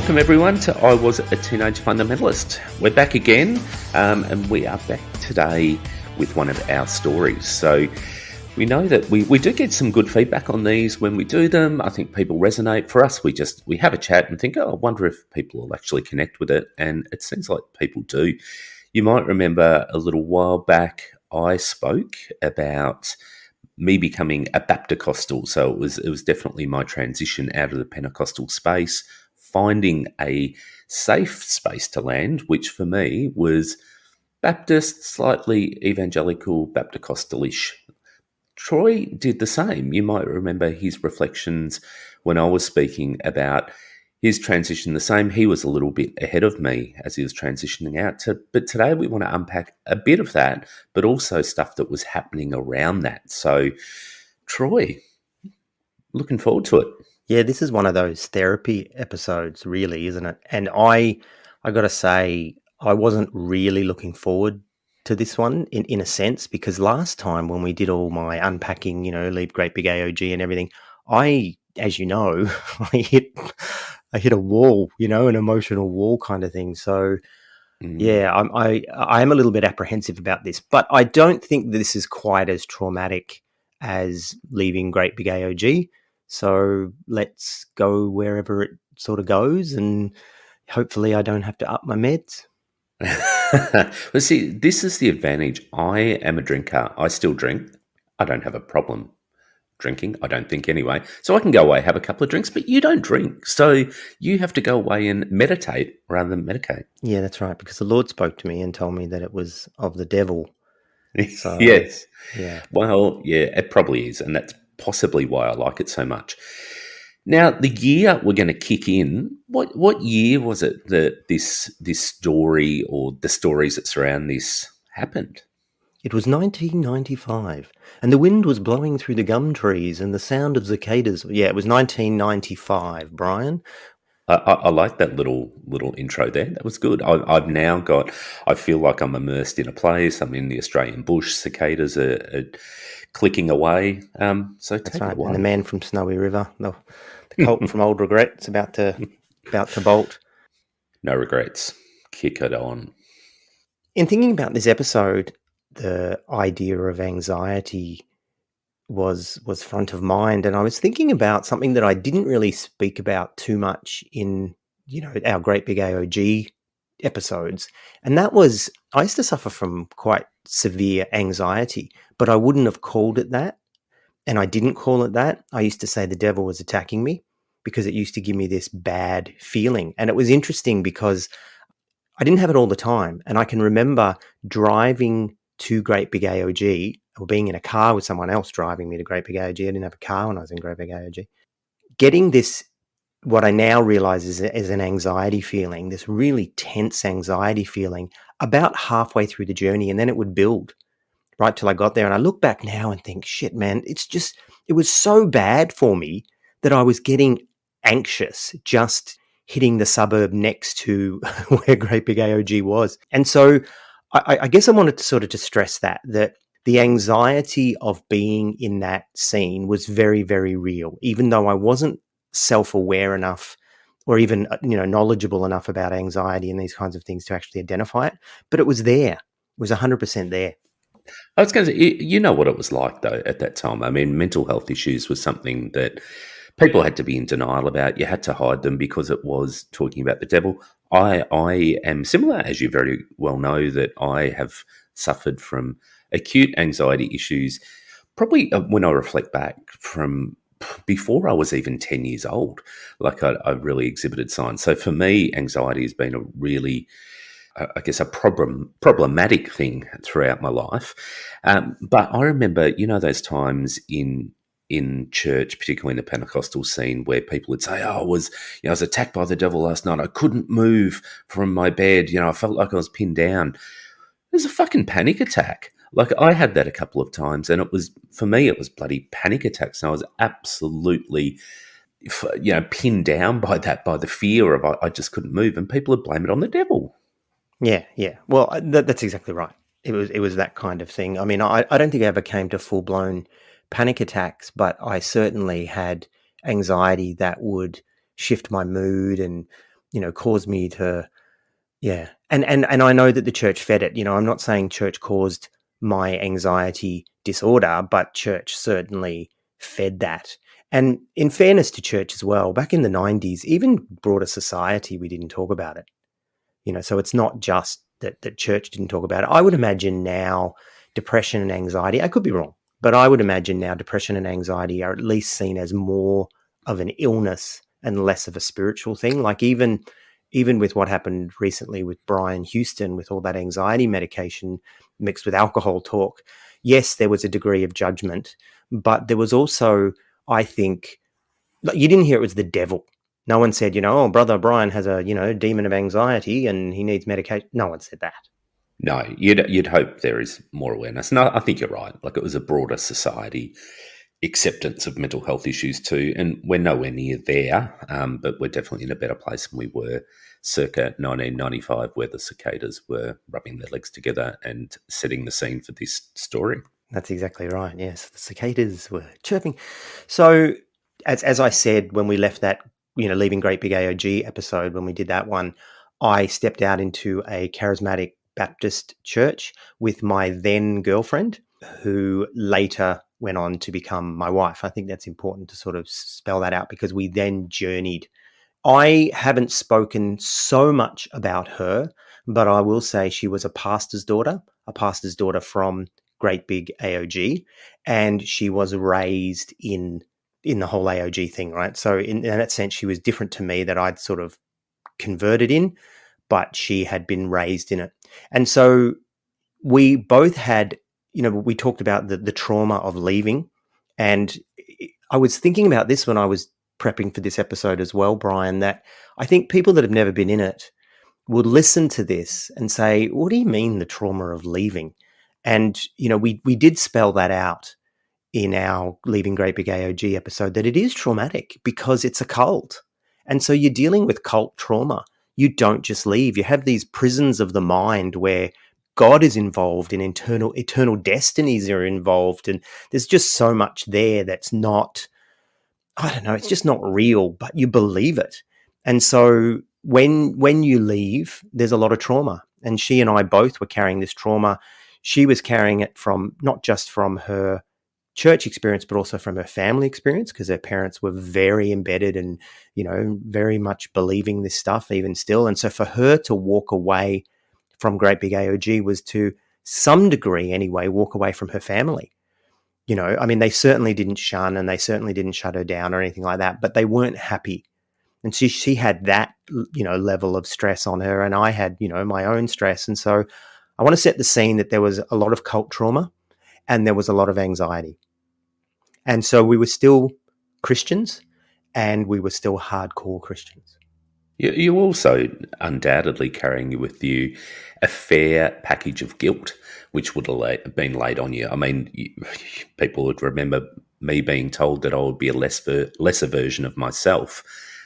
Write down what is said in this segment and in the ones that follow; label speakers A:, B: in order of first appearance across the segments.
A: Welcome everyone to I Was a Teenage Fundamentalist. We're back again, and we are back today with one of our stories. So we know that we do get some good feedback on these when we do them. I think people resonate. For us, we have a chat and think, I wonder if people will actually connect with it, and it seems like people do. You might remember a little while back I spoke about me becoming a Bapticostal. So it was definitely my transition out of the Pentecostal space, finding a safe space to land, which for me was Baptist, slightly Evangelical, Bapticostal-ish. Troy did the same. You might remember his reflections when I was speaking about his transition the same. He was a little bit ahead of me as he was transitioning out. But today we want to unpack a bit of that, but also stuff that was happening around that. So, Troy, looking forward to it.
B: Yeah, this is one of those therapy episodes, really, isn't it? And I got to say, I wasn't really looking forward to this one in a sense, because last time when we did all my unpacking, leave great big AOG and everything, as you know, I hit a wall, an emotional wall kind of thing. So yeah, I am a little bit apprehensive about this, but I don't think this is quite as traumatic as leaving great big AOG. So let's go wherever it sort of goes, and hopefully I don't have to up my meds.
A: Well, see, this is the advantage. I am a drinker. I still drink. I don't have a problem drinking, I don't think anyway. So I can go away, have a couple of drinks, but you don't drink. So you have to go away and meditate rather than medicate.
B: Yeah, that's right, because the Lord spoke to me and told me that it was of the devil. So,
A: yes.
B: Yeah.
A: Well, yeah, it probably is. And that's possibly why I like it so much. Now, the year we're going to kick in, what year was it that this story or the stories that surround this happened?
B: It was 1995, and the wind was blowing through the gum trees and the sound of cicadas. Yeah, it was 1995, Brian.
A: I like that little intro there. That was good. I've now got, I feel like I'm immersed in a place. I'm in the Australian bush. Cicadas are clicking away. So
B: That's
A: take
B: right.
A: it away.
B: And the man from Snowy River, the Colt from Old Regret's about to bolt.
A: No regrets. Kick it on.
B: In thinking about this episode, the idea of anxiety was front of mind, and I was thinking about something that I didn't really speak about too much in our great big AOG episodes, and that was I used to suffer from quite severe anxiety, but I wouldn't have called it that, and I didn't call it that. I used to say the devil was attacking me because it used to give me this bad feeling, and it was interesting because I didn't have it all the time, and I can remember driving to Great Big AOG or being in a car with someone else driving me to Great Big AOG. I didn't have a car when I was in Great Big AOG. Getting this, what I now realize is an anxiety feeling, this really tense anxiety feeling about halfway through the journey, and then it would build right till I got there. And I look back now and think, shit, man, it was so bad for me that I was getting anxious just hitting the suburb next to where Great Big AOG was. And so I guess I wanted to sort of to stress that the anxiety of being in that scene was very, very real, even though I wasn't self-aware enough or even knowledgeable enough about anxiety and these kinds of things to actually identify it. But it was there. It was 100% there.
A: I was going to say, you know what it was like, though, at that time. I mean, mental health issues was something that people had to be in denial about. You had to hide them because it was talking about the devil. I am similar, as you very well know, that I have suffered from acute anxiety issues, probably when I reflect back from before I was even 10 years old. Like I really exhibited signs. So for me, anxiety has been a really, I guess, a problematic thing throughout my life. But I remember, those times in church, particularly in the Pentecostal scene, where people would say, "Oh, I was attacked by the devil last night. I couldn't move from my bed. I felt like I was pinned down." It was a fucking panic attack. Like I had that a couple of times, and for me, it was bloody panic attacks. And I was absolutely, pinned down by the fear of I just couldn't move, and people would blame it on the devil.
B: Yeah. Well, that's exactly right. It was that kind of thing. I mean, I don't think I ever came to full-blown panic attacks, but I certainly had anxiety that would shift my mood and caused me to, yeah. And I know that the church fed it. I'm not saying church caused my anxiety disorder, but church certainly fed that. And in fairness to church as well, back in the 90s, even broader society, we didn't talk about it. So it's not just that church didn't talk about it. I would imagine now depression and anxiety, I could be wrong, but I would imagine now depression and anxiety are at least seen as more of an illness and less of a spiritual thing. Like even with what happened recently with Brian Houston, with all that anxiety medication mixed with alcohol talk, yes, there was a degree of judgment, but there was also, I think, you didn't hear it was the devil. No one said, oh, brother Brian has a, demon of anxiety and he needs medication. No one said that.
A: No, you'd hope there is more awareness. No, I think you're right. Like, it was a broader society acceptance of mental health issues too, and we're nowhere near there, but we're definitely in a better place than we were circa 1995, where the cicadas were rubbing their legs together and setting the scene for this story.
B: That's exactly right. Yes, the cicadas were chirping. So, as I said when we left that, leaving Great Big AOG episode, when we did that one, I stepped out into a charismatic Baptist church with my then girlfriend, who later went on to become my wife. I think that's important to sort of spell that out, because we then journeyed. I haven't spoken so much about her, but I will say she was a pastor's daughter from Great Big AOG, and she was raised in the whole AOG thing, right? So in that sense, she was different to me, that I'd sort of converted in, but she had been raised in it. And so we both had, we talked about the trauma of leaving. And I was thinking about this when I was prepping for this episode as well, Brian, that I think people that have never been in it would listen to this and say, what do you mean the trauma of leaving? And, we did spell that out in our Leaving Great Big AOG episode, that it is traumatic because it's a cult. And so you're dealing with cult trauma. You don't just leave. You have these prisons of the mind where God is involved, and eternal destinies are involved. And there's just so much there that's not, I don't know, it's just not real, but you believe it. And so when you leave, there's a lot of trauma. And she and I both were carrying this trauma. She was carrying it from, not just from her church experience, but also from her family experience, because her parents were very embedded and, very much believing this stuff even still. And so for her to walk away from Great Big AOG was, to some degree anyway, walk away from her family. I mean, they certainly didn't shun, and they certainly didn't shut her down or anything like that, but they weren't happy. And she had that, level of stress on her, and I had, my own stress. And so I want to set the scene that there was a lot of cult trauma and there was a lot of anxiety. And so we were still Christians, and we were still hardcore Christians.
A: You also undoubtedly carrying with you a fair package of guilt, which would have been laid on you. I mean, people would remember me being told that I would be a lesser version of myself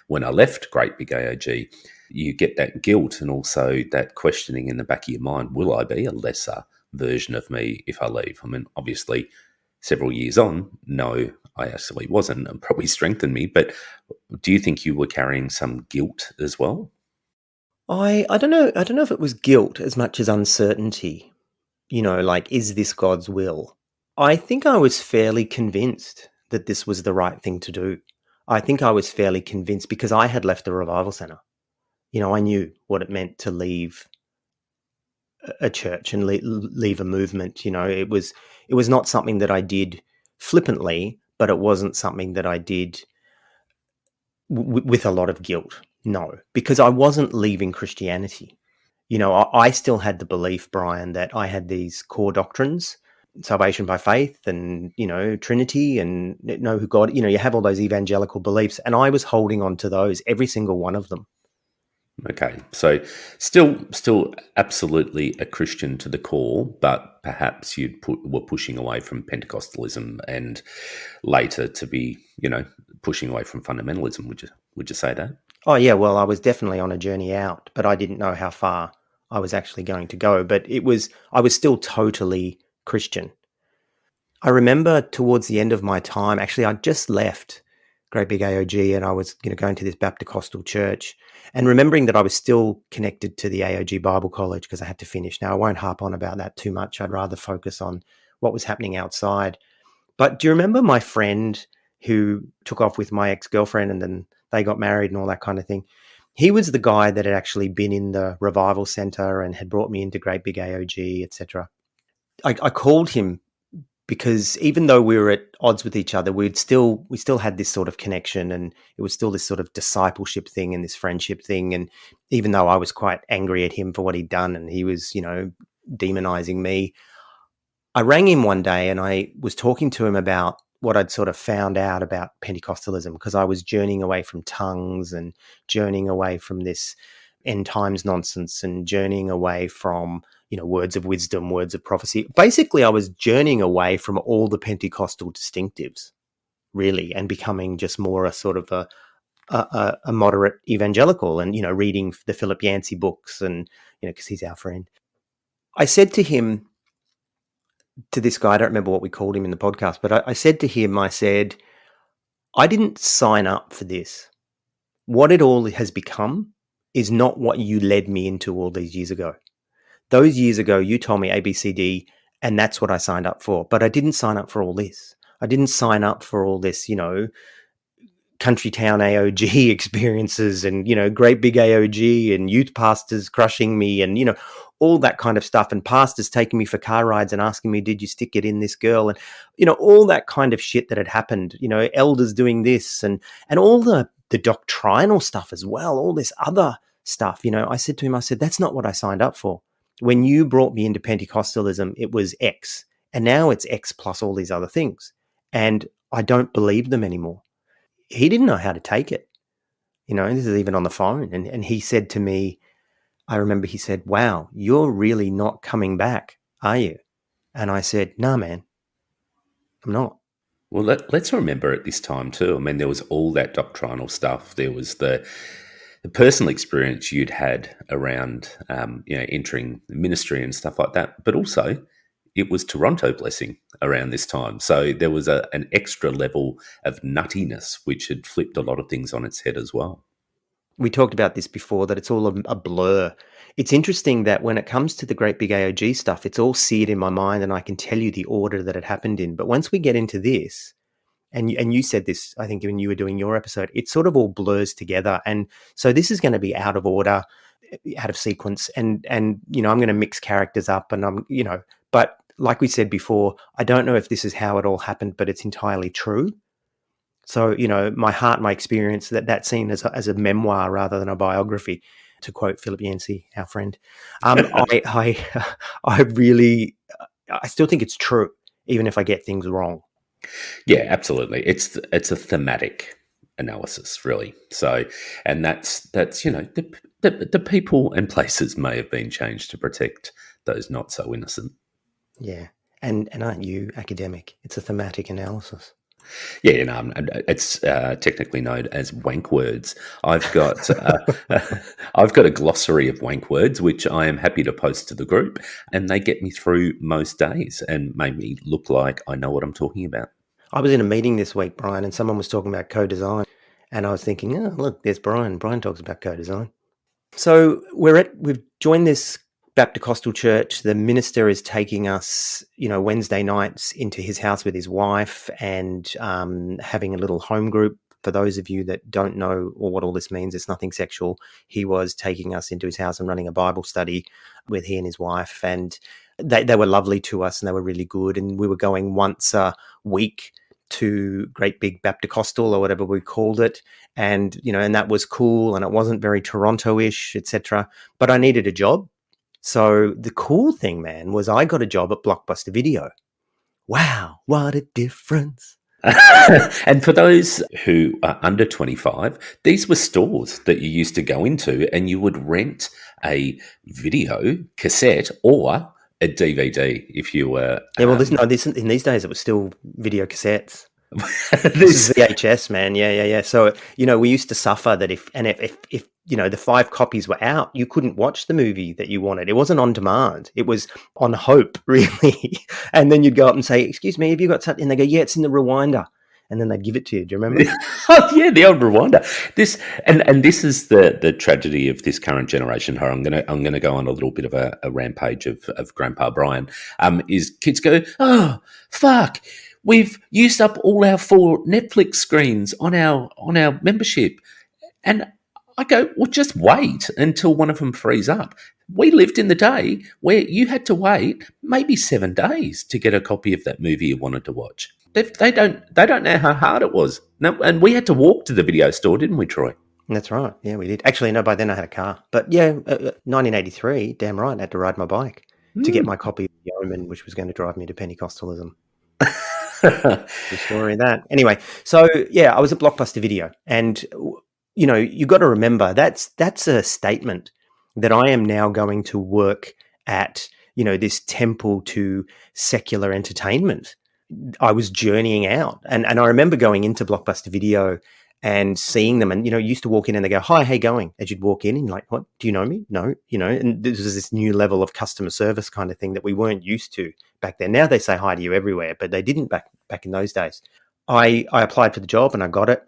A: when I left Great Big AOG. You get that guilt and also that questioning in the back of your mind, will I be a lesser version of me if I leave? I mean, obviously, several years on, no, I actually wasn't, and probably strengthened me. But do you think you were carrying some guilt as well?
B: I don't know. I don't know if it was guilt as much as uncertainty. Like, is this God's will? I think I was fairly convinced that this was the right thing to do. I think I was fairly convinced because I had left the revival center. I knew what it meant to leave a church and leave a movement. It was not something that I did flippantly, but it wasn't something that I did with a lot of guilt. No, because I wasn't leaving Christianity. I still had the belief, Brian, that I had these core doctrines, salvation by faith and, Trinity and know who God, you have all those evangelical beliefs. And I was holding on to those, every single one of them.
A: Okay, so still absolutely a Christian to the core, but perhaps were pushing away from Pentecostalism and later to be, pushing away from fundamentalism. Would you say that?
B: Oh yeah, well, I was definitely on a journey out, but I didn't know how far I was actually going to go. But I was still totally Christian. I remember towards the end of my time, actually, I just left great big AOG, and I was going to this Bapticostal church, and remembering that I was still connected to the AOG Bible College because I had to finish. Now, I won't harp on about that too much. I'd rather focus on what was happening outside. But do you remember my friend who took off with my ex-girlfriend and then they got married and all that kind of thing? He was the guy that had actually been in the revival center and had brought me into great big AOG, etc. I called him because even though we were at odds with each other, we still had this sort of connection, and it was still this sort of discipleship thing and this friendship thing. And even though I was quite angry at him for what he'd done and he was, demonizing me, I rang him one day and I was talking to him about what I'd sort of found out about Pentecostalism, because I was journeying away from tongues and journeying away from this end times nonsense and journeying away from, words of wisdom, words of prophecy. Basically, I was journeying away from all the Pentecostal distinctives, really, and becoming just more a sort of a moderate evangelical and, reading the Philip Yancey books and, because he's our friend. I said to him, to this guy, I don't remember what we called him in the podcast, but I said to him, I didn't sign up for this. What it all has become is not what you led me into all these years ago. Those years ago, you told me ABCD, and that's what I signed up for. But I didn't sign up for all this. I didn't sign up for all this, country town AOG experiences and, great big AOG and youth pastors crushing me and, all that kind of stuff, and pastors taking me for car rides and asking me, did you stick it in this girl? And, all that kind of shit that had happened, elders doing this and all the doctrinal stuff as well, all this other stuff. I said to him, that's not what I signed up for. When you brought me into Pentecostalism, it was X, and now it's X plus all these other things. And I don't believe them anymore. He didn't know how to take it. This is even on the phone. And he said to me, I remember he said, wow, you're really not coming back, are you? And I said, no, man, I'm not.
A: Well, let's remember at this time too. I mean, there was all that doctrinal stuff. There was the personal experience you'd had around, entering the ministry and stuff like that. But also, it was Toronto blessing around this time. So there was an extra level of nuttiness, which had flipped a lot of things on its head as well.
B: We talked about this before, that it's all a blur. It's interesting that when it comes to the great big AOG stuff, it's all seared in my mind and I can tell you the order that it happened in. But once we get into this, and you said this, I think when you were doing your episode, it sort of all blurs together. And so this is going to be out of order, out of sequence. And I'm going to mix characters up and but like we said before, I don't know if this is how it all happened, but it's entirely true. So, my heart, my experience, that seen as a memoir rather than a biography, to quote Philip Yancey, our friend. I still think it's true, even if I get things wrong.
A: Yeah, absolutely. It's a thematic analysis, really. So, and that's the people and places may have been changed to protect those not so innocent.
B: Yeah, and aren't you academic? It's a thematic analysis.
A: Yeah, it's technically known as wank words. I've got a glossary of wank words, which I am happy to post to the group, and they get me through most days and make me look like I know what I'm talking about.
B: I was in a meeting this week, Brian, and someone was talking about co-design, and I was thinking, oh, look, there's Brian. Brian talks about co-design. So we've joined this Bapticostal church. The minister is taking us, Wednesday nights into his house with his wife and having a little home group. For those of you that don't know or what all this means, it's nothing sexual. He was taking us into his house and running a Bible study with he and his wife. And they were lovely to us and they were really good. And we were going once a week to Great Big Bapticostal or whatever we called it. And, and that was cool. And it wasn't very Toronto-ish, etc. But I needed a job. So the cool thing, man, was I got a job at Blockbuster Video. Wow, what a difference.
A: And for those who are under 25, these were stores that you used to go into and you would rent a video cassette or a DVD if you were...
B: Yeah, well, in these days it was still video cassettes. This is VHS, man. Yeah. So, we used to suffer that if the 5 copies were out, you couldn't watch the movie that you wanted. It wasn't on demand. It was on hope, really. And then you'd go up and say, excuse me, have you got something? And they go, yeah, it's in the rewinder. and then they'd give it to you. Do you remember?
A: Oh, yeah, the old rewinder. This and this is the tragedy of this current generation. I'm gonna go on a little bit of a rampage of Grandpa Brian. Is kids go, oh fuck, we've used up all our 4 Netflix screens on our membership, and I go, well, just wait until one of them frees up. We lived in the day where you had to wait maybe 7 days to get a copy of that movie you wanted to watch. They don't know how hard it was. No, and we had to walk to the video store, didn't we, Troy?
B: That's right. Yeah, we did. Actually, no, by then I had a car. But yeah, 1983, damn right, I had to ride my bike to get my copy of The Omen, which was going to drive me to Pentecostalism. The story of that. Anyway, so yeah, I was at Blockbuster Video, and you know, you got to remember that's a statement that I am now going to work at, you know, this temple to secular entertainment. I was journeying out, and I remember going into Blockbuster Video and seeing them, and you know, used to walk in and they go, "Hi, how you going?" As you'd walk in, and you're like, "What? Do you know me?" No, you know. And this was this new level of customer service kind of thing that we weren't used to back then. Now they say hi to you everywhere, but they didn't back in those days. I applied for the job and I got it,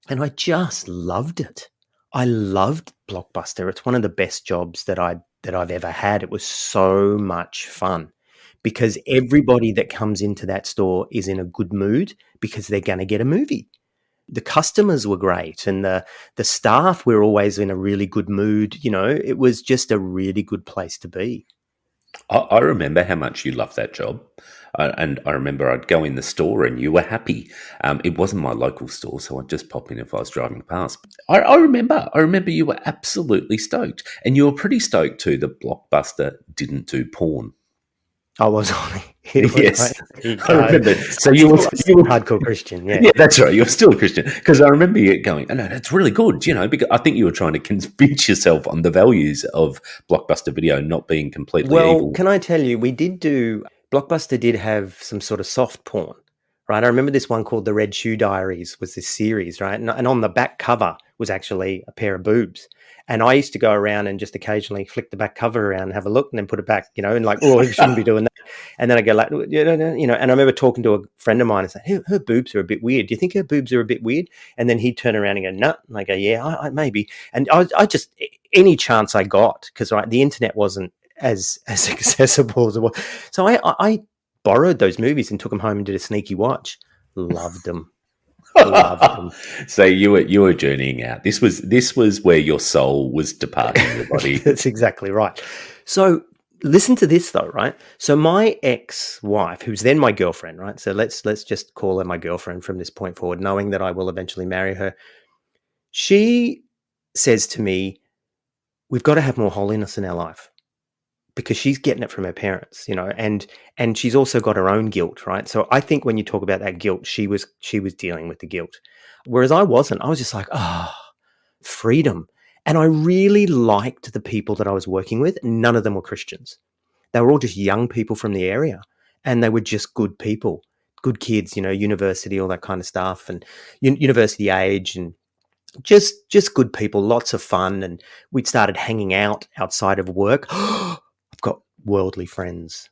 B: and I just loved it. I loved Blockbuster. It's one of the best jobs that I've ever had. It was so much fun because everybody that comes into that store is in a good mood because they're going to get a movie. The customers were great, and the staff were always in a really good mood. You know, it was just a really good place to be.
A: I remember how much you loved that job. And I remember I'd go in the store and you were happy. It wasn't my local store, so I'd just pop in if I was driving past. I remember you were absolutely stoked. And you were pretty stoked too that Blockbuster didn't do porn.
B: I was on it.
A: Yes, I remember. So you were
B: hardcore Christian, yeah.
A: Yeah, that's right. You're still a Christian because I remember you going, "Oh no, that's really good." You know, because I think you were trying to convince yourself on the values of Blockbuster Video not being completely evil.
B: Well, can I tell you, Blockbuster did have some sort of soft porn, right? I remember this one called the Red Shoe Diaries was this series, right? And on the back cover was actually a pair of boobs. And I used to go around and just occasionally flick the back cover around and have a look and then put it back, you know, and like, oh, you shouldn't be doing that. And then I go like, you know, and I remember talking to a friend of mine and saying, her boobs are a bit weird. Do you think her boobs are a bit weird? And then he'd turn around and go, no. And I go, yeah, I maybe. And I just, any chance I got, because right, the internet wasn't as accessible as it was. So I borrowed those movies and took them home and did a sneaky watch. Loved them. Loved them.
A: So you were journeying out. This was where your soul was departing your body.
B: That's exactly right. So listen to this though, right? So my ex-wife, who's then my girlfriend, right? So let's just call her my girlfriend from this point forward, knowing that I will eventually marry her. She says to me, we've got to have more holiness in our life, because she's getting it from her parents, you know, and she's also got her own guilt, right? So I think when you talk about that guilt, she was dealing with the guilt, whereas I wasn't. I was just like, oh, freedom. And I really liked the people that I was working with. None of them were Christians. They were all just young people from the area, and they were just good people, good kids, you know, university, all that kind of stuff, and university age, and just good people, lots of fun. And we'd started hanging out outside of work. I've got worldly friends,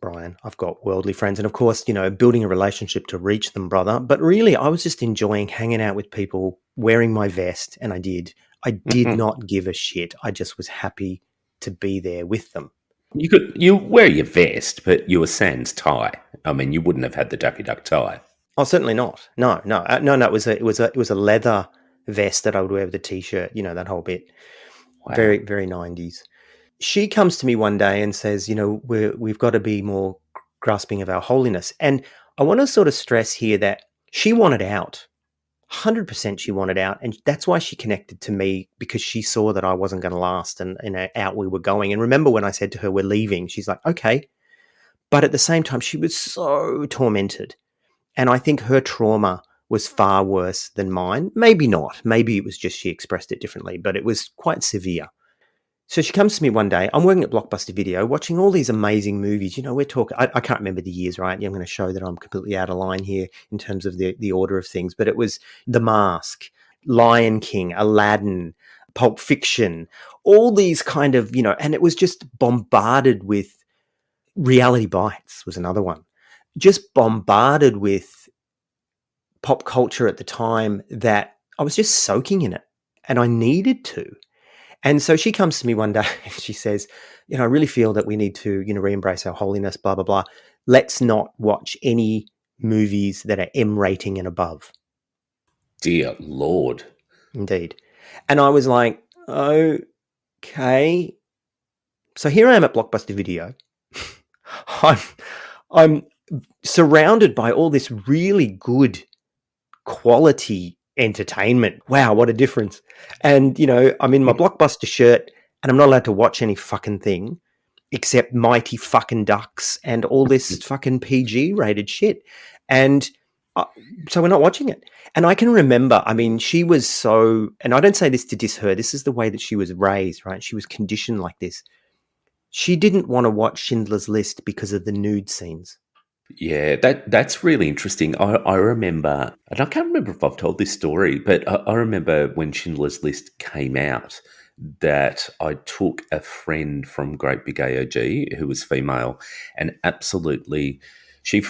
B: Brian. I've got worldly friends. And of course, you know, building a relationship to reach them, brother. But really, I was just enjoying hanging out with people, wearing my vest. And I did not give a shit. I just was happy to be there with them.
A: You wear your vest, but you were sans tie. I mean, you wouldn't have had the Daffy Duck tie.
B: Oh, certainly not. No. It was a leather vest that I would wear with a t-shirt, you know, that whole bit. Wow. Very, very 90s. She comes to me one day and says, you know, we've got to be more grasping of our holiness. And I want to sort of stress here that she wanted out. 100% she wanted out. And that's why she connected to me, because she saw that I wasn't going to last, and out we were going. And remember when I said to her, we're leaving, she's like, okay. But at the same time, she was so tormented. And I think her trauma was far worse than mine. Maybe not. Maybe it was just she expressed it differently, but it was quite severe. So she comes to me one day. I'm working at Blockbuster Video, watching all these amazing movies. You know, we're talking, I can't remember the years, right? I'm going to show that I'm completely out of line here in terms of the order of things. But it was The Mask, Lion King, Aladdin, Pulp Fiction, all these kind of, you know, and it was just bombarded with Reality Bites was another one. Just bombarded with pop culture at the time that I was just soaking in it, and I needed to. And so she comes to me one day and she says, I really feel that we need to, re-embrace our holiness, blah, blah, blah. Let's not watch any movies that are M rating and above.
A: Dear Lord.
B: Indeed. And I was like, okay. So here I am at Blockbuster Video. I'm surrounded by all this really good quality entertainment. Wow, what a difference. And, I'm in my Blockbuster shirt and I'm not allowed to watch any fucking thing except Mighty fucking Ducks and all this fucking PG rated shit. And so we're not watching it. And I can remember, she was so, and I don't say this to diss her, this is the way that she was raised, right? She was conditioned like this. She didn't want to watch Schindler's List because of the nude scenes.
A: Yeah, that's really interesting. I remember, and I can't remember if I've told this story, but I remember when Schindler's List came out that I took a friend from Great Big AOG who was female, and absolutely she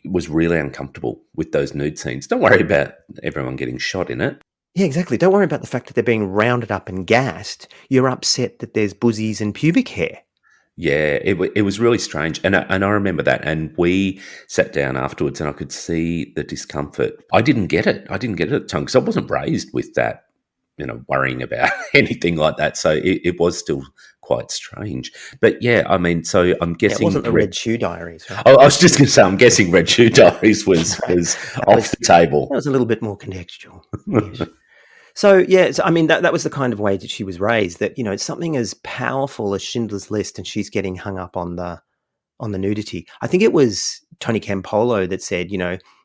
A: was really uncomfortable with those nude scenes. Don't worry about everyone getting shot in it.
B: Yeah, exactly. Don't worry about the fact that they're being rounded up and gassed. You're upset that there's buzzies and pubic hair.
A: Yeah, it was really strange, and I remember that. And we sat down afterwards, and I could see the discomfort. I didn't get it. I didn't get it at the time because I wasn't raised with that, worrying about anything like that. So it was still quite strange. But yeah, so I'm guessing
B: it wasn't the Red Shoe Diaries, right?
A: I was just going to say, I'm guessing Red Shoe Diaries was off the table.
B: That was a little bit more contextual. Yes. So, yeah, that was the kind of way that she was raised, that, it's something as powerful as Schindler's List and she's getting hung up on the nudity. I think it was Tony Campolo that said,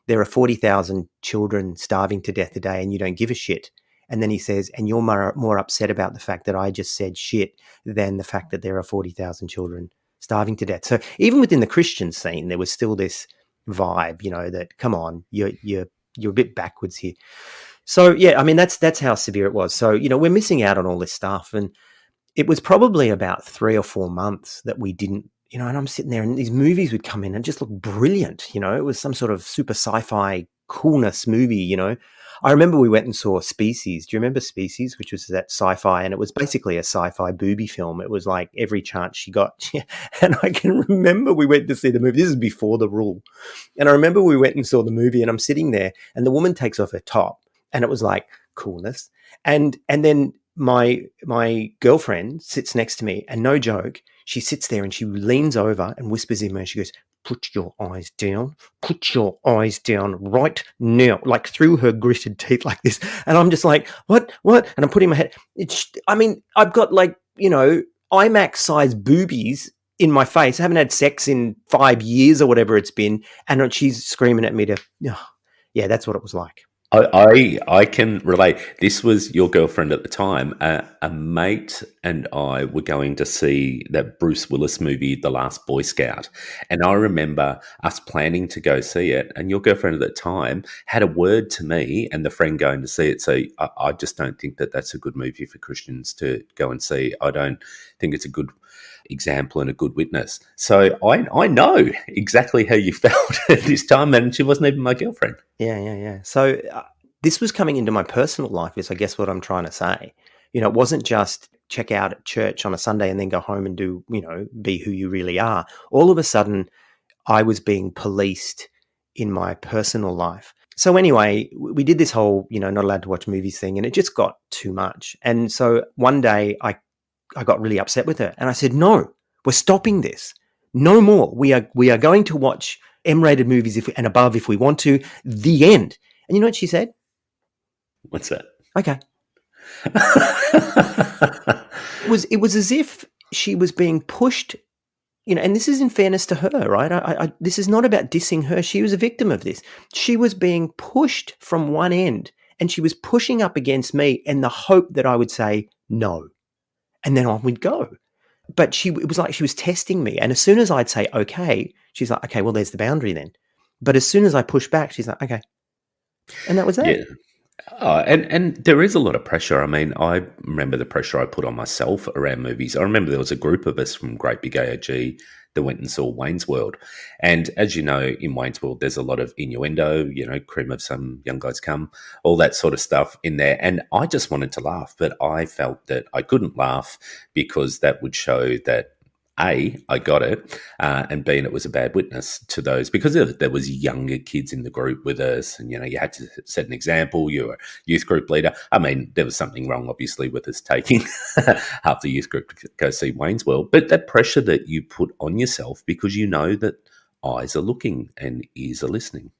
B: there are 40,000 children starving to death a day and you don't give a shit. And then he says, and you're more upset about the fact that I just said shit than the fact that there are 40,000 children starving to death. So even within the Christian scene, there was still this vibe, that, come on, you're a bit backwards here. So, yeah, that's how severe it was. So, we're missing out on all this stuff. And it was probably about 3 or 4 months that we didn't, and I'm sitting there and these movies would come in and just look brilliant. It was some sort of super sci-fi coolness movie, I remember we went and saw Species. Do you remember Species, which was that sci-fi? And it was basically a sci-fi booby film. It was like every chance she got. And I can remember we went to see the movie. This is before The Rule. And I remember we went and saw the movie and I'm sitting there and the woman takes off her top and it was like coolness. And then my girlfriend sits next to me and no joke, she sits there and she leans over and whispers in my ear. She goes, put your eyes down right now, like through her gritted teeth like this. And I'm just like, what? And I'm putting my head, I've got IMAX sized boobies in my face. I haven't had sex in 5 years or whatever it's been. And she's screaming at me to, yeah, that's what it was like.
A: I can relate. This was your girlfriend at the time. A mate and I were going to see that Bruce Willis movie, The Last Boy Scout. And I remember us planning to go see it. And your girlfriend at the time had a word to me and the friend going to see it. So I just don't think that that's a good movie for Christians to go and see. I don't think it's a good example and a good witness. So I know exactly how you felt at this time, and she wasn't even my girlfriend.
B: Yeah. So this was coming into my personal life is I guess what I'm trying to say. It wasn't just check out at church on a Sunday and then go home and do, be who you really are. All of a sudden I was being policed in my personal life. So anyway, we did this whole, not allowed to watch movies thing, and it just got too much. And so one day I got really upset with her and I said, no, we're stopping this. No more. We are going to watch M-rated movies and above if we want to. The end. And you know what she said?
A: What's that?
B: Okay. It was as if she was being pushed, and this is in fairness to her, right? This is not about dissing her. She was a victim of this. She was being pushed from one end and she was pushing up against me in the hope that I would say no. And then on we'd go. But it was like she was testing me. And as soon as I'd say, okay, she's like, okay, well, there's the boundary then. But as soon as I push back, she's like, okay. And that was that.
A: Yeah. Oh, and there is a lot of pressure. I remember the pressure I put on myself around movies. I remember there was a group of us from Great Big AOG that went and saw Wayne's World. And as you know, in Wayne's World, there's a lot of innuendo, cream of some young guys come, all that sort of stuff in there. And I just wanted to laugh, but I felt that I couldn't laugh because that would show that A, I got it, and B, and it was a bad witness to those, because there was younger kids in the group with us, and you had to set an example. You were a youth group leader. I mean, there was something wrong, obviously, with us taking half the youth group to go see Wayne's World, but that pressure that you put on yourself because you know that eyes are looking and ears are listening.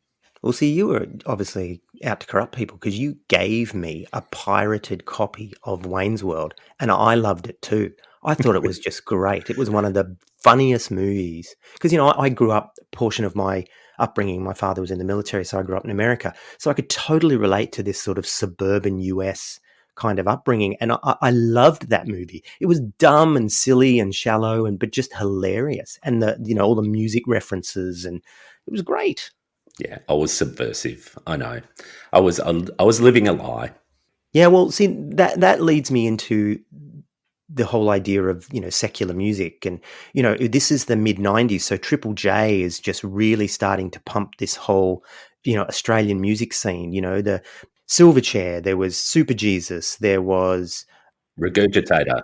B: Well, see, you were obviously out to corrupt people because you gave me a pirated copy of Wayne's World, and I loved it too. I thought it was just great. It was one of the funniest movies because, I grew up, a portion of my upbringing, my father was in the military, so I grew up in America. So I could totally relate to this sort of suburban US kind of upbringing. And I loved that movie. It was dumb and silly and shallow, but just hilarious. And all the music references, and it was great.
A: Yeah, I was subversive. I know. I was living a lie.
B: Yeah, well, see, that leads me into the whole idea of, secular music. And, this is the mid-90s, so Triple J is just really starting to pump this whole, Australian music scene. The Silverchair, there was Super Jesus, there was
A: Regurgitator,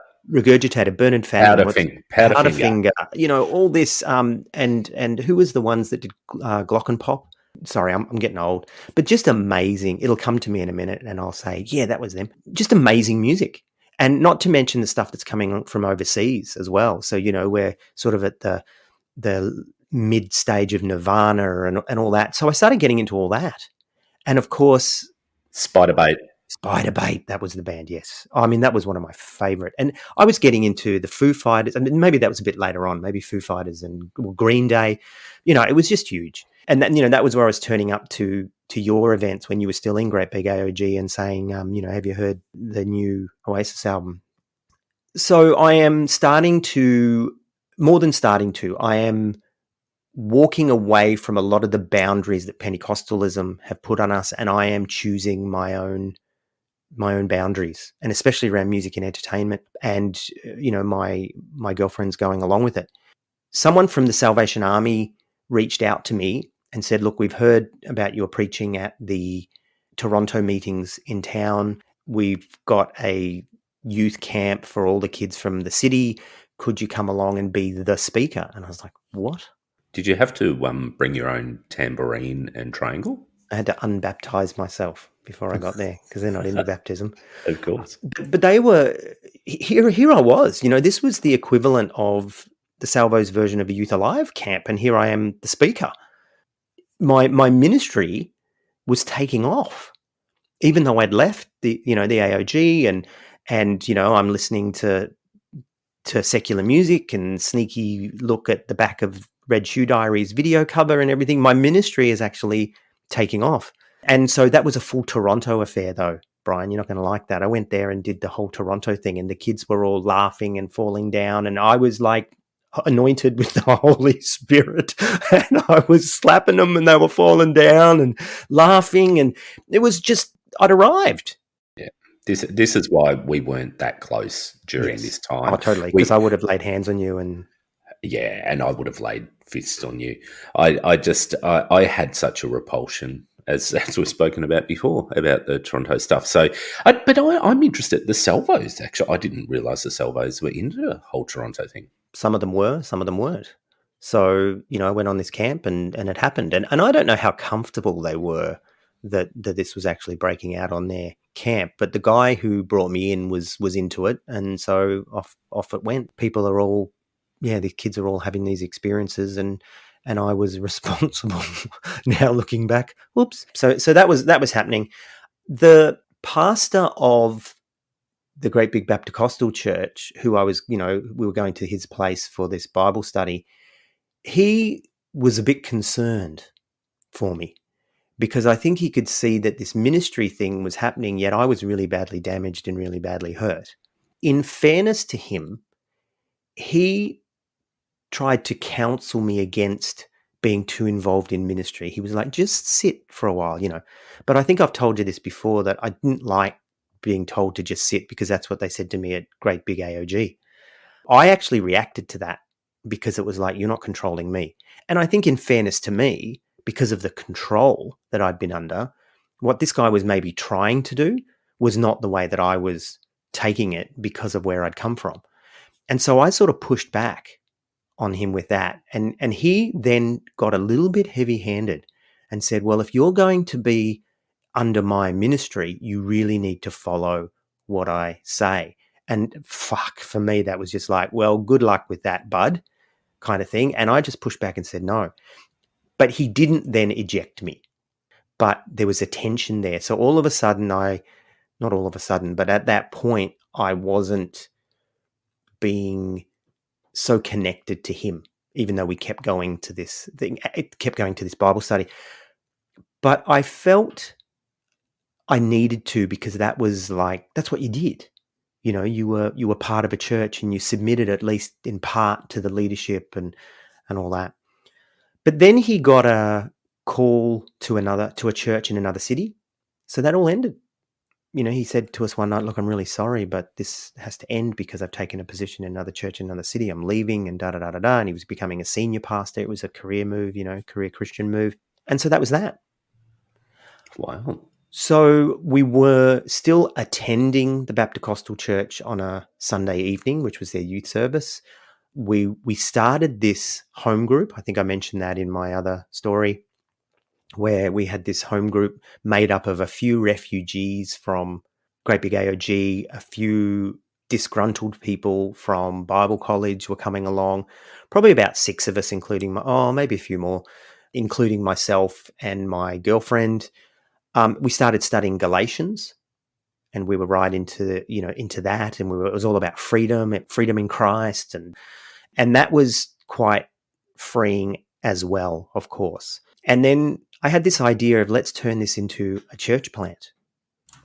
B: Bernard Fanning,
A: Powderfinger.
B: All this, and who was the ones that did Glockenpop? Sorry, I'm getting old, but just amazing. It'll come to me in a minute and I'll say, yeah, that was them. Just amazing music. And not to mention the stuff that's coming from overseas as well. So, we're sort of at the mid stage of Nirvana and all that. So I started getting into all that. And of course,
A: Spiderbait,
B: that was the band, yes. I mean, that was one of my favorite. And I was getting into the Foo Fighters. I mean, maybe that was a bit later on, maybe Foo Fighters and Green Day. It was just huge. And then, that was where I was turning up to your events when you were still in Great Big AOG and saying, have you heard the new Oasis album? So I am I am walking away from a lot of the boundaries that Pentecostalism have put on us, and I am choosing my own boundaries, and especially around music and entertainment. And, my girlfriend's going along with it. Someone from the Salvation Army reached out to me and said, look, we've heard about your preaching at the Toronto meetings in town. We've got a youth camp for all the kids from the city. Could you come along and be the speaker? And I was like, what?
A: Did you have to bring your own tambourine and triangle?
B: I had to unbaptize myself before I got there because they're not into baptism.
A: Of course.
B: But they were, here I was, this was the equivalent of the Salvo's version of a Youth Alive camp. And here I am, the speaker. My ministry was taking off, even though I'd left the AOG and I'm listening to secular music and sneaky look at the back of Red Shoe Diaries video cover and everything. My ministry is actually taking off. And so that was a full Toronto affair though, Brian. You're not going to like that. I went there and did the whole Toronto thing, and the kids were all laughing and falling down, and I was like anointed with the Holy Spirit, and I was slapping them and they were falling down and laughing, and it was just, I'd arrived.
A: Yeah. This is why we weren't that close during this time.
B: Oh, totally, because I would have laid hands on you and...
A: Yeah, and I would have laid fists on you. I had such a repulsion, as we've spoken about before, about the Toronto stuff. So, I'm interested. The Salvos, actually, I didn't realise the Salvos were into the whole Toronto thing.
B: Some of them were, some of them weren't. So, I went on this camp and it happened. And I don't know how comfortable they were that this was actually breaking out on their camp. But the guy who brought me in was into it. And so off it went. People are all, the kids are all having these experiences, and I was responsible now looking back. Whoops. So that was happening. The pastor of the Great Big Bapticostal Church, who I was, we were going to his place for this Bible study, he was a bit concerned for me because I think he could see that this ministry thing was happening, yet I was really badly damaged and really badly hurt. In fairness to him, he tried to counsel me against being too involved in ministry. He was like, just sit for a while, But I think I've told you this before, that I didn't like being told to just sit because that's what they said to me at Great Big AOG. I actually reacted to that because it was like, you're not controlling me. And I think in fairness to me, because of the control that I'd been under, what this guy was maybe trying to do was not the way that I was taking it because of where I'd come from. And so I sort of pushed back on him with that. And he then got a little bit heavy-handed and said, well, if you're going to be under my ministry, you really need to follow what I say. And fuck, for me, that was just like, well, good luck with that, bud, kind of thing. And I just pushed back and said no. But he didn't then eject me. But there was a tension there. So all of a sudden, not all of a sudden, but at that point, I wasn't being so connected to him, even though we kept going to this thing, it kept going to this Bible study. But I felt I needed to, because that was like, that's what you did. You know, you were part of a church and you submitted at least in part to the leadership and all that. But then he got a call to a church in another city. So that all ended. You know, he said to us one night, look, I'm really sorry, but this has to end because I've taken a position in another church in another city. I'm leaving and da-da-da-da-da. And he was becoming a senior pastor. It was a career move, career Christian move. And so that was that.
A: Wow.
B: So we were still attending the Bapticostal church on a Sunday evening, which was their youth service. We started this home group. I think I mentioned that in my other story, where we had this home group made up of a few refugees from Great Big AOG, a few disgruntled people from Bible college were coming along, probably about 6 of us, including maybe a few more, including myself and my girlfriend. We started studying Galatians, and we were right into that, and it was all about freedom in Christ, and that was quite freeing as well, of course. And then I had this idea of, let's turn this into a church plant.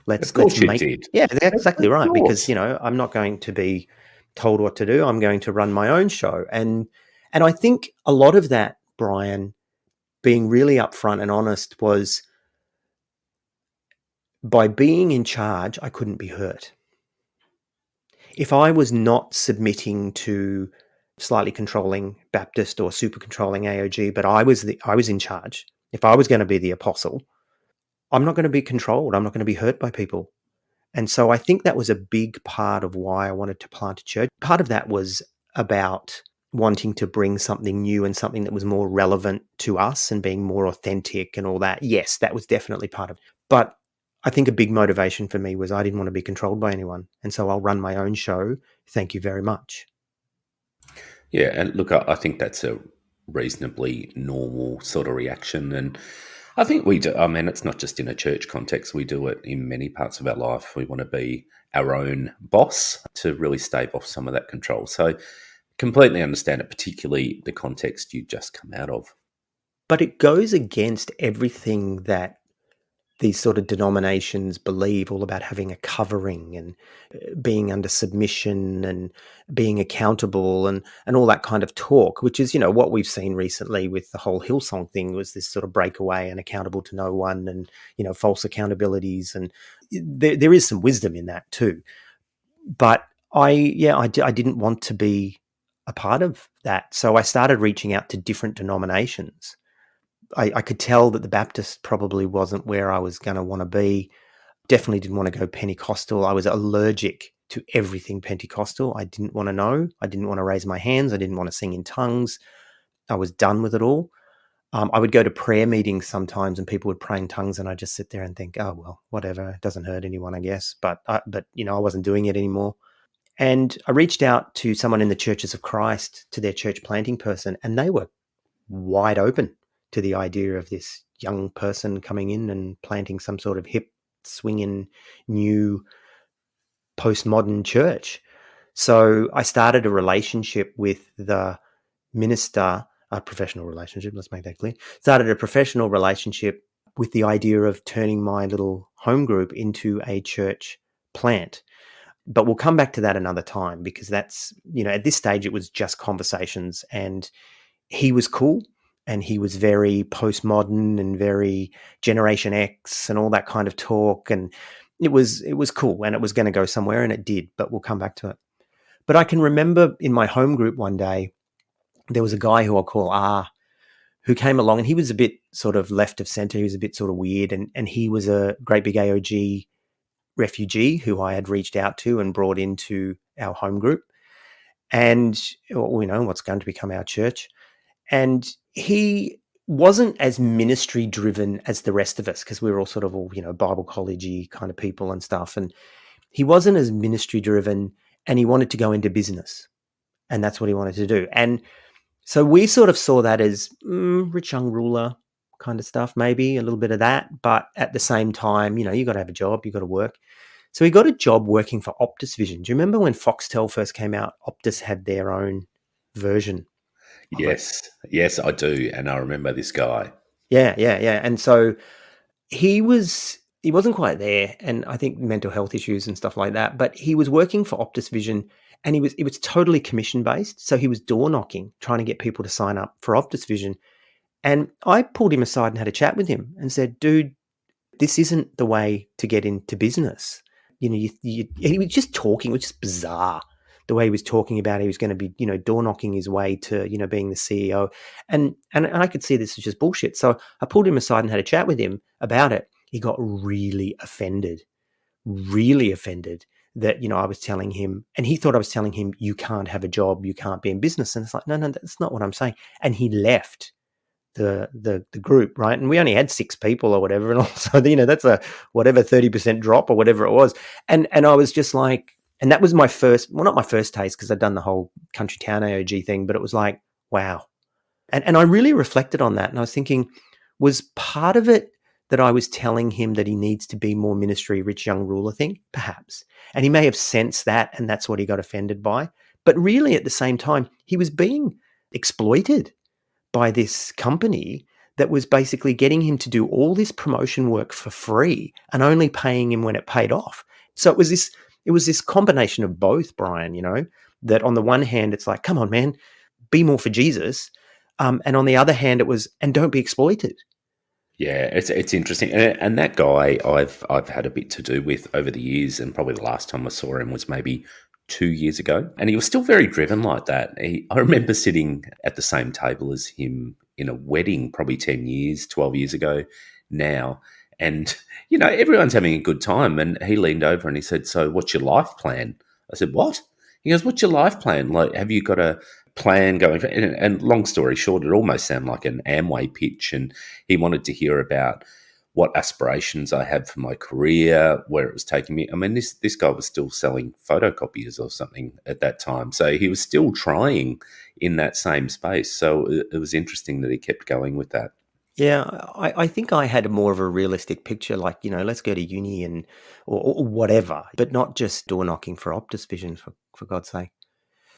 A: Of course you did.
B: Yeah, that's exactly
A: Of
B: right.
A: course.
B: Because, I'm not going to be told what to do. I'm going to run my own show. And I think a lot of that, Brian, being really upfront and honest, was by being in charge, I couldn't be hurt. If I was not submitting to slightly controlling Baptist or super controlling AOG, but I was in charge. If I was going to be the apostle, I'm not going to be controlled. I'm not going to be hurt by people. And so I think that was a big part of why I wanted to plant a church. Part of that was about wanting to bring something new and something that was more relevant to us and being more authentic and all that. Yes, that was definitely part of it. But I think a big motivation for me was I didn't want to be controlled by anyone. And so I'll run my own show. Thank you very much.
A: Yeah, and look, I think that's a reasonably normal sort of reaction. And I think we do. I mean, it's not just in a church context. We do it in many parts of our life. We want to be our own boss to really stave off some of that control. So completely understand it, particularly the context you just come out of.
B: But it goes against everything that these sort of denominations believe, all about having a covering and being under submission and being accountable and all that kind of talk, which is, what we've seen recently with the whole Hillsong thing, was this sort of breakaway and accountable to no one and, false accountabilities. And there is some wisdom in that too. But I didn't want to be a part of that. So I started reaching out to different denominations. I could tell that the Baptist probably wasn't where I was going to want to be. Definitely didn't want to go Pentecostal. I was allergic to everything Pentecostal. I didn't want to know. I didn't want to raise my hands. I didn't want to sing in tongues. I was done with it all. I would go to prayer meetings sometimes and people would pray in tongues and I'd just sit there and think, oh, well, whatever. It doesn't hurt anyone, I guess. But I wasn't doing it anymore. And I reached out to someone in the Churches of Christ, to their church planting person, and they were wide open to the idea of this young person coming in and planting some sort of hip, swinging, new, postmodern church. So I started a relationship with the minister, a professional relationship, let's make that clear. Started a professional relationship with the idea of turning my little home group into a church plant. But we'll come back to that another time, because that's, at this stage it was just conversations, and he was cool. And he was very postmodern and very Generation X and all that kind of talk. And it was cool, and it was going to go somewhere, and it did, but we'll come back to it. But I can remember in my home group one day, there was a guy who I'll call R, who came along, and he was a bit sort of left of center. He was a bit sort of weird, and he was a great big AOG refugee who I had reached out to and brought into our home group, and what's going to become our church. And he wasn't as ministry driven as the rest of us, because we were all sort of Bible college-y kind of people and stuff. And he wasn't as ministry driven, and he wanted to go into business, and that's what he wanted to do. And so we sort of saw that as rich young ruler kind of stuff, maybe a little bit of that. But at the same time, you got to have a job, you got to work. So he got a job working for Optus Vision. Do you remember when Foxtel first came out? Optus had their own version of it.
A: Yes, I do. And I remember this guy.
B: Yeah. And so he wasn't quite there, and I think mental health issues and stuff like that. But he was working for Optus Vision, and it was totally commission based. So he was door knocking, trying to get people to sign up for Optus Vision. And I pulled him aside and had a chat with him and said, "Dude, this isn't the way to get into business." He was just talking, which is bizarre. The way he was talking about he was going to be, door knocking his way to, being the CEO. And I could see this was just bullshit. So I pulled him aside and had a chat with him about it. He got really offended that, I was telling him, and he thought I was telling him, you can't have a job, you can't be in business. And it's like, no, that's not what I'm saying. And he left the group, right? And we only had 6 people or whatever. And also, that's a whatever 30% drop or whatever it was. And I was just like, and that was my first, well, not my first taste, because I'd done the whole country town AOG thing, but it was like, wow. And I really reflected on that. And I was thinking, was part of it that I was telling him that he needs to be more ministry, rich young ruler thing? Perhaps. And he may have sensed that, and that's what he got offended by. But really, at the same time, he was being exploited by this company that was basically getting him to do all this promotion work for free and only paying him when it paid off. So it was this combination of both, Brian, that on the one hand, it's like, come on, man, be more for Jesus. And on the other hand, it was, and don't be exploited.
A: Yeah, it's interesting, and that guy I've had a bit to do with over the years, and probably the last time I saw him was maybe 2 years ago, and he was still very driven like that. I remember sitting at the same table as him in a wedding, probably 10 years, 12 years ago now, and everyone's having a good time, and he leaned over and he said, "So, what's your life plan?" I said, "What?" He goes, "What's your life plan? Like, have you got a plan going?" And long story short, it almost sounded like an Amway pitch, and he wanted to hear about what aspirations I had for my career, where it was taking me. I mean, this guy was still selling photocopiers or something at that time, so he was still trying in that same space. So it was interesting that he kept going with that.
B: Yeah, I think I had more of a realistic picture, like, let's go to uni and or whatever, but not just door knocking for Optus Vision, for God's sake.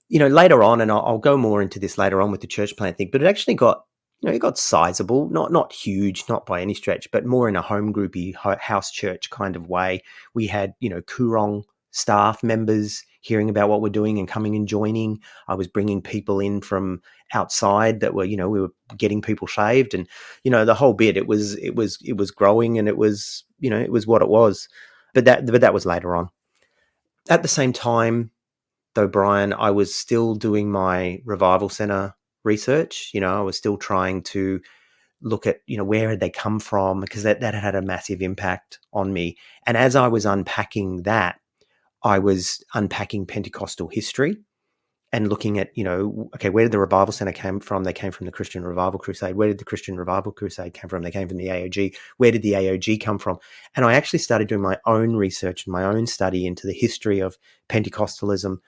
B: Later on, and I'll go more into this later on with the church plant thing, but it actually got, it got sizable, not huge, not by any stretch, but more in a home groupy house church kind of way. We had, Kurong staff members hearing about what we're doing and coming and joining. I was bringing people in from outside that were, we were getting people saved, and, the whole bit. It was growing, and it was, it was what it was. But that was later on. At the same time, though, Brian, I was still doing my revival center research. I was still trying to look at, where had they come from, because that had a massive impact on me. And as I was unpacking that, I was unpacking Pentecostal history and looking at, okay, where did the revival center came from? They came from the Christian Revival Crusade. Where did the Christian Revival Crusade come from? They came from the AOG. Where did the AOG come from? And I actually started doing my own research and my own study into the history of Pentecostalism.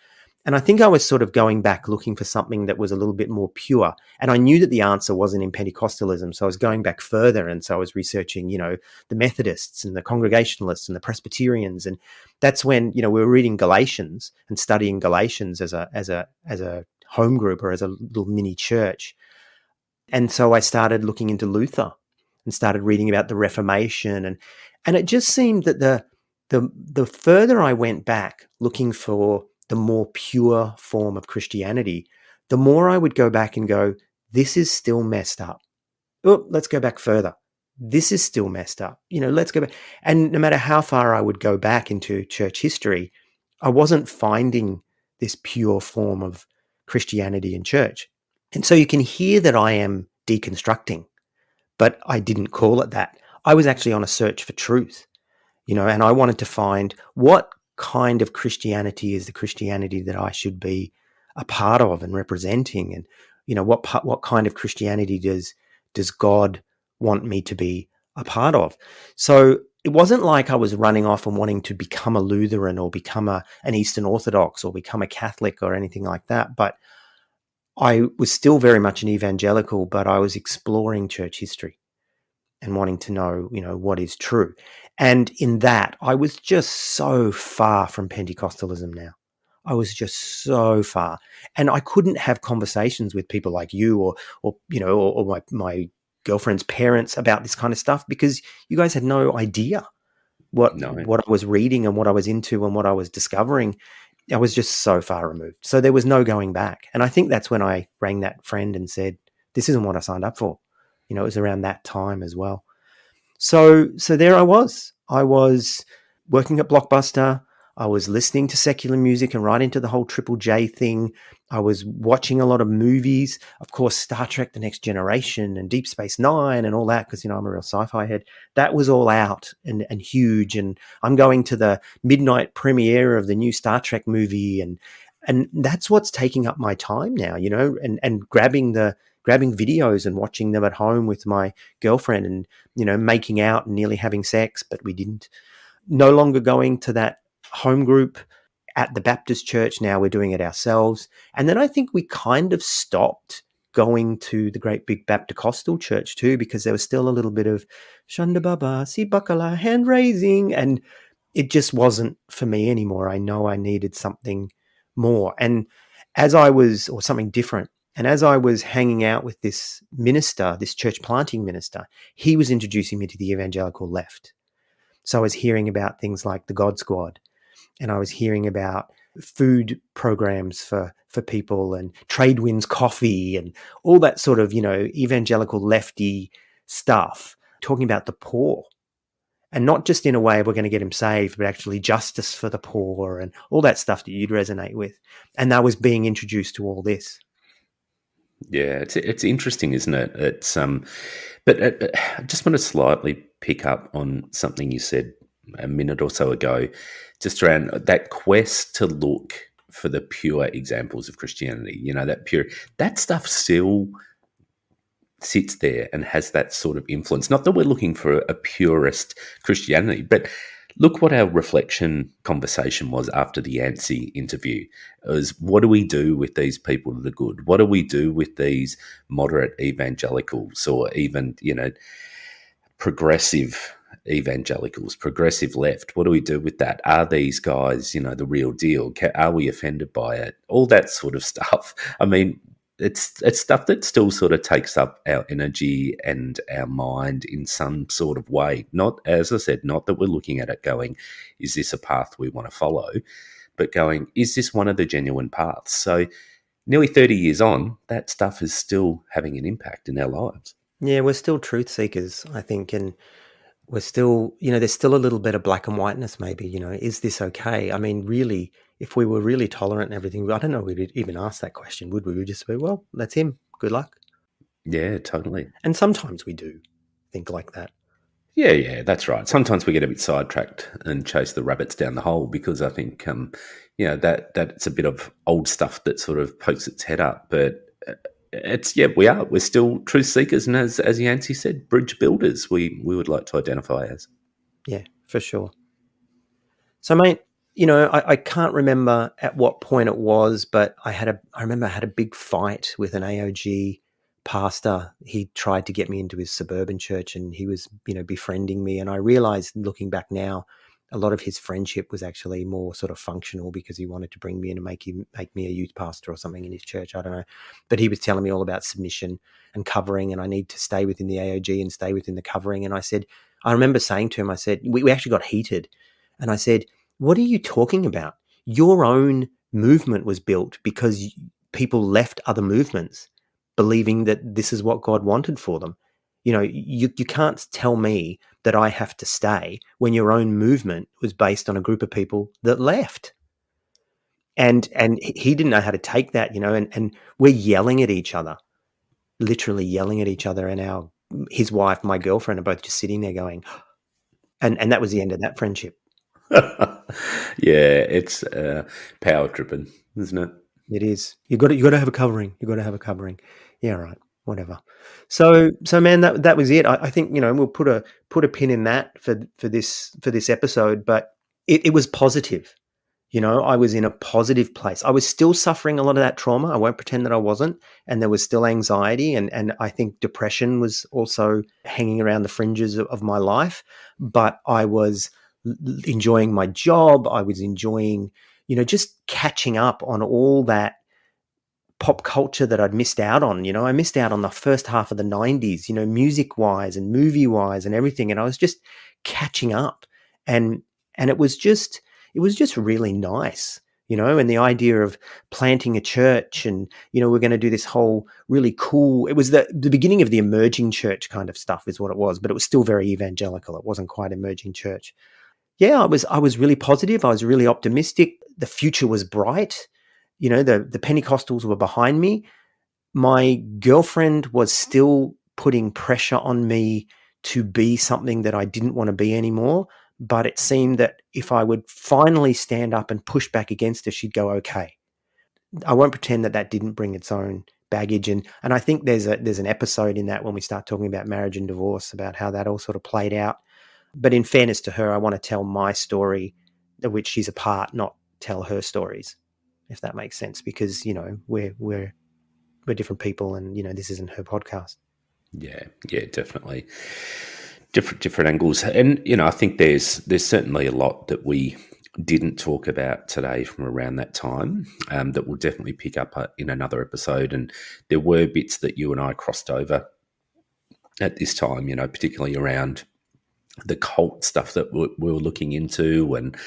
B: And I think I was sort of going back looking for something that was a little bit more pure. And I knew that the answer wasn't in Pentecostalism. So I was going back further. And so I was researching, the Methodists and the Congregationalists and the Presbyterians. And that's when, we were reading Galatians and studying Galatians as a home group or as a little mini church. And so I started looking into Luther and started reading about the Reformation. And it just seemed that the further I went back looking for the more pure form of Christianity, the more I would go back and go, this is still messed up. Oh, let's go back further. This is still messed up. Let's go back. And no matter how far I would go back into church history, I wasn't finding this pure form of Christianity in church. And so you can hear that I am deconstructing, but I didn't call it that. I was actually on a search for truth, and I wanted to find what kind of Christianity is the Christianity that I should be a part of and representing, and what kind of Christianity does God want me to be a part of? So it wasn't like I was running off and wanting to become a Lutheran or become an Eastern Orthodox or become a Catholic or anything like that, but I was still very much an evangelical, but I was exploring church history and wanting to know, what is true. And in that, I was just so far from Pentecostalism now. I was just so far. And I couldn't have conversations with people like you or my girlfriend's parents about this kind of stuff because you guys had no idea
A: No.
B: what I was reading and what I was into and what I was discovering. I was just so far removed. So there was no going back. And I think that's when I rang that friend and said, this isn't what I signed up for. It was around that time as well. So there I was. I was working at Blockbuster. I was listening to secular music and right into the whole Triple J thing. I was watching a lot of movies, of course, Star Trek: The Next Generation and Deep Space Nine and all that, because I'm a real sci-fi head. That was all out and huge. And I'm going to the midnight premiere of the new Star Trek movie, and that's what's taking up my time now, and grabbing videos and watching them at home with my girlfriend and making out and nearly having sex, but we didn't. No longer going to that home group at the Baptist church. Now we're doing it ourselves. And then I think we kind of stopped going to the great big Bapticostal church too, because there was still a little bit of Shanda Baba, Si Bakala, hand raising. And it just wasn't for me anymore. I know I needed something more. And or something different. And as I was hanging out with this minister, this church planting minister, he was introducing me to the evangelical left. So I was hearing about things like the God Squad, and I was hearing about food programs for people and Trade Winds Coffee and all that sort of, evangelical lefty stuff, talking about the poor. And not just in a way of we're going to get him saved, but actually justice for the poor and all that stuff that you'd resonate with. And I was being introduced to all this.
A: Yeah, it's interesting, isn't it? But I just want to slightly pick up on something you said a minute or so ago, just around that quest to look for the pure examples of Christianity. That stuff still sits there and has that sort of influence. Not that we're looking for a purist Christianity, but look what our reflection conversation was after the Yancey interview. It was, what do we do with these people that are good? What do we do with these moderate evangelicals or even, progressive evangelicals, progressive left? What do we do with that? Are these guys, the real deal? Are we offended by it? All that sort of stuff. I mean, it's stuff that still sort of takes up our energy and our mind in some sort of way. Not, as I said, not that we're looking at it going, is this a path we want to follow? But going, is this one of the genuine paths? So nearly 30 years on, that stuff is still having an impact in our lives.
B: Yeah, we're still truth seekers, I think. And we're still, there's still a little bit of black and whiteness maybe, is this okay? I mean, really, if we were really tolerant and everything, I don't know we'd even ask that question, would we? We'd just say, well, that's him. Good luck.
A: Yeah, totally.
B: And sometimes we do think like that.
A: Yeah, that's right. Sometimes we get a bit sidetracked and chase the rabbits down the hole because I think, that it's a bit of old stuff that sort of pokes its head up. But we're still truth seekers, and as Yancey said, bridge builders. We would like to identify as.
B: Yeah, for sure. So, mate, I can't remember at what point it was, but I remember I had a big fight with an AOG pastor. He tried to get me into his suburban church and he was, befriending me. And I realized looking back now, a lot of his friendship was actually more sort of functional because he wanted to bring me in and make me a youth pastor or something in his church. I don't know. But he was telling me all about submission and covering, and I need to stay within the AOG and stay within the covering. And I remember saying to him, I said, we actually got heated. And I said, what are you talking about? Your own movement was built because people left other movements believing that this is what God wanted for them. You can't tell me that I have to stay when your own movement was based on a group of people that left. And he didn't know how to take that, and we're yelling at each other, literally yelling at each other, and his wife, my girlfriend, are both just sitting there going, and that was the end of that friendship.
A: Yeah, it's power tripping, isn't it?
B: It is. You got to have a covering. You got to have a covering. Yeah, right. Whatever. So man, that was it. I think we'll put a pin in that for this episode. But it was positive. I was in a positive place. I was still suffering a lot of that trauma. I won't pretend that I wasn't. And there was still anxiety, and I think depression was also hanging around the fringes of my life. But I was enjoying my job. I was enjoying, just catching up on all that pop culture that I'd missed out on. I missed out on the first half of the 90s, music wise and movie wise and everything. And I was just catching up, and it was just really nice, and the idea of planting a church, and, we're going to do this whole really cool, it was the beginning of the emerging church kind of stuff is what it was, but it was still very evangelical. It wasn't quite emerging church. Yeah, I was really positive. I was really optimistic. The future was bright. The Pentecostals were behind me. My girlfriend was still putting pressure on me to be something that I didn't want to be anymore. But it seemed that if I would finally stand up and push back against her, she'd go, okay. I won't pretend that didn't bring its own baggage. And I think there's an episode in that when we start talking about marriage and divorce, about how that all sort of played out. But in fairness to her, I want to tell my story, of which she's a part, not tell her stories, if that makes sense, because, we're different people, and, this isn't her podcast.
A: Yeah, definitely. Different angles. And, I think there's certainly a lot that we didn't talk about today from around that time that we'll definitely pick up in another episode. And there were bits that you and I crossed over at this time, particularly around the cult stuff that we were looking into, and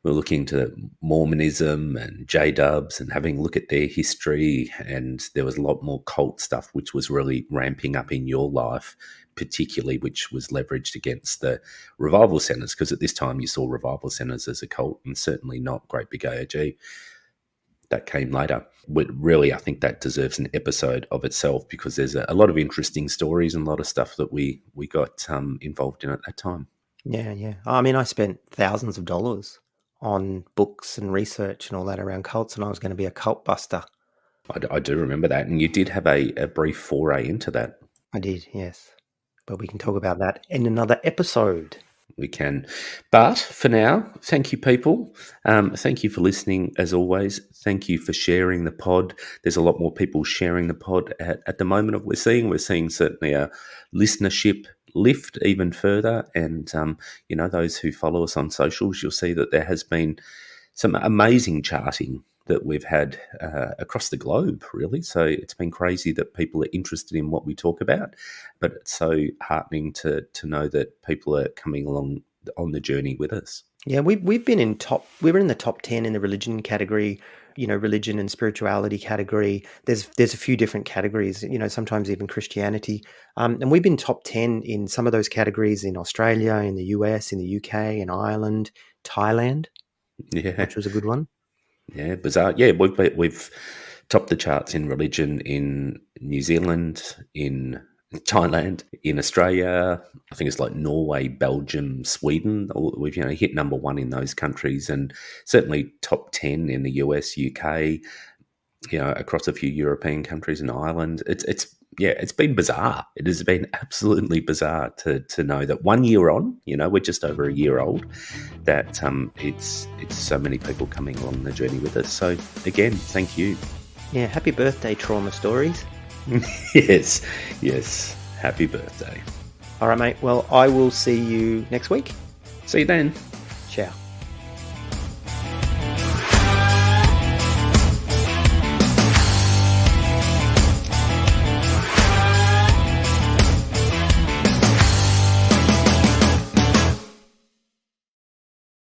A: we were looking into Mormonism and J-dubs and having a look at their history. And there was a lot more cult stuff, which was really ramping up in your life, particularly, which was leveraged against the revival centers, because at this time you saw revival centers as a cult, and certainly not Great Big AOG. That came later. But really, I think that deserves an episode of itself, because there's a lot of interesting stories and a lot of stuff that we got involved in at that time.
B: Yeah. I mean, I spent thousands of dollars on books and research and all that around cults, and I was going to be a cult buster.
A: I do remember that. And you did have a brief foray into that.
B: I did, yes. But we can talk about that in another episode.
A: We can. But for now, thank you, people. Thank you for listening, as always. Thank you for sharing the pod. There's a lot more people sharing the pod at the moment. We're seeing certainly a listenership lift even further. And, those who follow us on socials, you'll see that there has been some amazing charting that we've had across the globe, really. So it's been crazy that people are interested in what we talk about, but it's so heartening to know that people are coming along on the journey with us. Yeah,
B: we were in the top 10 in the religion category, religion and spirituality category. There's a few different categories, sometimes even Christianity. And we've been top 10 in some of those categories in Australia, in the US, in the UK, in Ireland, Thailand, which was a good one.
A: Yeah, bizarre. Yeah, we've topped the charts in religion in New Zealand, in Thailand, in Australia. I think it's like Norway, Belgium, Sweden. We've hit number one in those countries, and certainly top 10 in the US, UK. Across a few European countries and Ireland. It's been bizarre. It has been absolutely bizarre to know that 1 year on, we're just over a year old, that it's so many people coming along the journey with us. So again, thank you.
B: Yeah, happy birthday, Trauma Stories.
A: Yes, happy birthday.
B: All right, mate. Well, I will see you next week.
A: See you then.